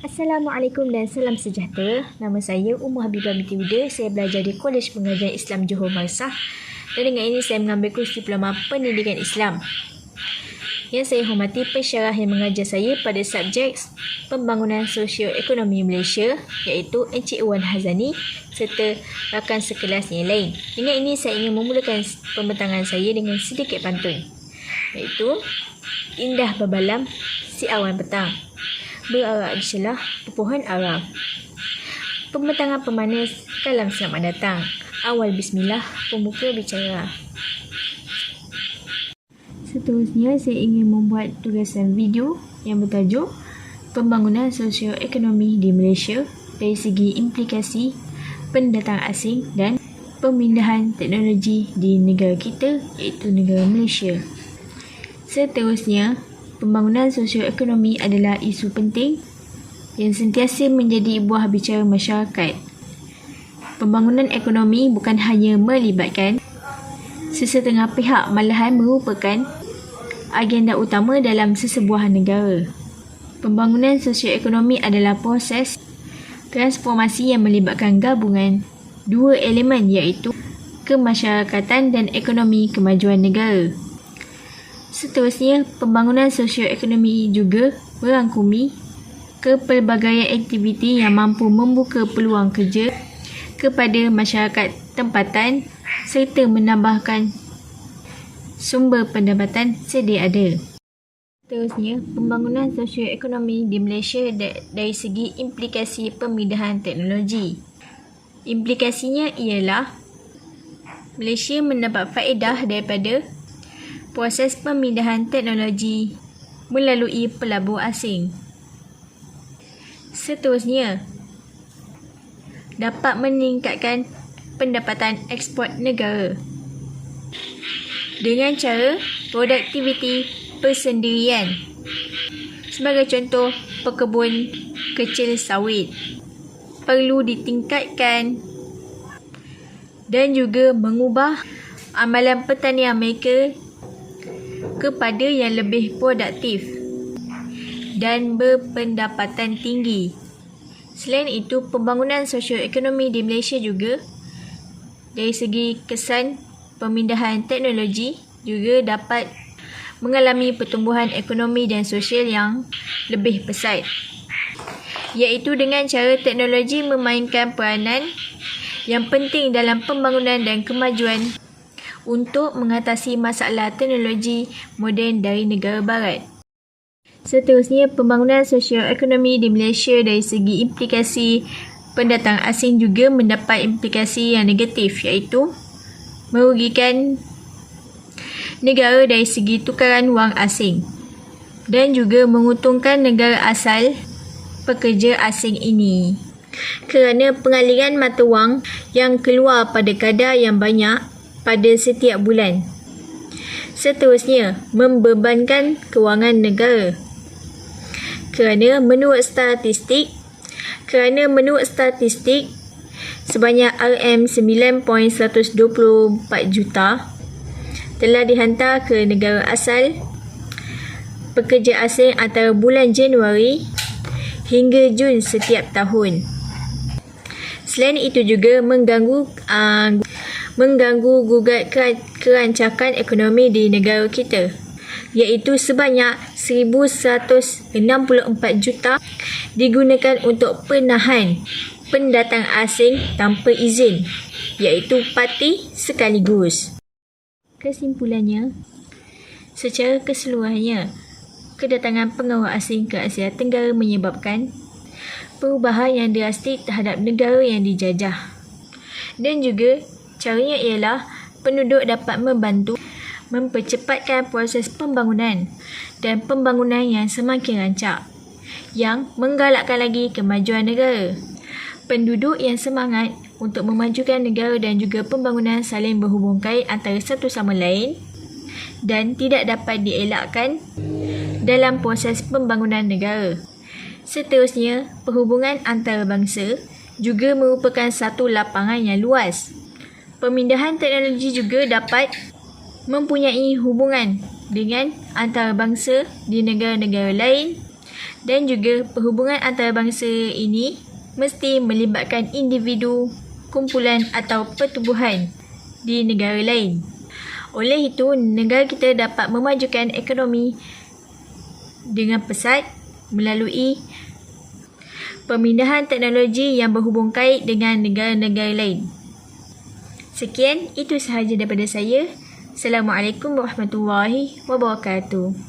Assalamualaikum dan salam sejahtera. Nama saya Ummu Habibah binti Huda. Saya belajar di Kolej Pengajian Islam Johor Marsah. Dan dengan ini saya mengambil kursus Diploma Pendidikan Islam. Yang saya hormati pensyarah yang mengajar saya pada subjek Pembangunan Sosio-Ekonomi Malaysia, iaitu Encik Wan Hazani serta rakan sekelas yang lain. Dengan ini saya ingin memulakan pembentangan saya dengan sedikit pantun, iaitu indah berbalam si awan petang, berarak di celah pepohon ara. Pembentangan pemanas kalam selamat datang. Awal bismillah, pembuka bicara. Seterusnya saya ingin membuat tugasan video yang bertajuk Pembangunan Sosio-Ekonomi di Malaysia dari segi implikasi pendatang asing dan pemindahan teknologi di negara kita, iaitu negara Malaysia. Seterusnya, pembangunan sosioekonomi adalah isu penting yang sentiasa menjadi buah bicara masyarakat. Pembangunan ekonomi bukan hanya melibatkan sesetengah pihak, malahan merupakan agenda utama dalam sesebuah negara. Pembangunan sosioekonomi adalah proses transformasi yang melibatkan gabungan dua elemen, iaitu kemasyarakatan dan ekonomi kemajuan negara. Seterusnya, pembangunan sosioekonomi juga merangkumi kepelbagaian aktiviti yang mampu membuka peluang kerja kepada masyarakat tempatan serta menambahkan sumber pendapatan sedia ada. Seterusnya, pembangunan sosioekonomi di Malaysia dari segi implikasi pemindahan teknologi. Implikasinya ialah Malaysia mendapat faedah daripada proses pemindahan teknologi melalui pelabur asing. Seterusnya, dapat meningkatkan pendapatan ekspor negara dengan cara produktiviti persendirian. Sebagai contoh, pekebun kecil sawit perlu ditingkatkan dan juga mengubah amalan pertanian mereka kepada yang lebih produktif dan berpendapatan tinggi. Selain itu, pembangunan sosioekonomi di Malaysia juga dari segi kesan pemindahan teknologi juga dapat mengalami pertumbuhan ekonomi dan sosial yang lebih pesat, iaitu dengan cara teknologi memainkan peranan yang penting dalam pembangunan dan kemajuan untuk mengatasi masalah teknologi moden dari negara barat. Seterusnya, pembangunan sosioekonomi di Malaysia dari segi implikasi pendatang asing juga mendapat implikasi yang negatif, iaitu merugikan negara dari segi tukaran wang asing dan juga menguntungkan negara asal pekerja asing ini kerana pengaliran mata wang yang keluar pada kadar yang banyak pada setiap bulan. Seterusnya, membebankan kewangan negara kerana menurut statistik sebanyak RM9.124 juta telah dihantar ke negara asal pekerja asing antara bulan Januari hingga Jun setiap tahun. Selain itu juga mengganggu gugat kerancakan ekonomi di negara kita, iaitu sebanyak 1,164 juta digunakan untuk penahan pendatang asing tanpa izin, iaitu parti sekaligus. Kesimpulannya, secara keseluruhannya, kedatangan pengawal asing ke Asia Tenggara menyebabkan perubahan yang drastik terhadap negara yang dijajah. Dan juga caranya ialah penduduk dapat membantu mempercepatkan proses pembangunan dan pembangunan yang semakin rancak, yang menggalakkan lagi kemajuan negara. Penduduk yang semangat untuk memajukan negara dan juga pembangunan saling berhubung kait antara satu sama lain dan tidak dapat dielakkan dalam proses pembangunan negara. Seterusnya, perhubungan antarabangsa juga merupakan satu lapangan yang luas. Pemindahan teknologi juga dapat mempunyai hubungan dengan antarabangsa di negara-negara lain Dan juga perhubungan antarabangsa ini mesti melibatkan individu, kumpulan atau pertubuhan di negara lain. Oleh itu, negara kita dapat memajukan ekonomi dengan pesat melalui pemindahan teknologi yang berhubung kait dengan negara-negara lain. Sekian, itu sahaja daripada saya. Assalamualaikum warahmatullahi wabarakatuh.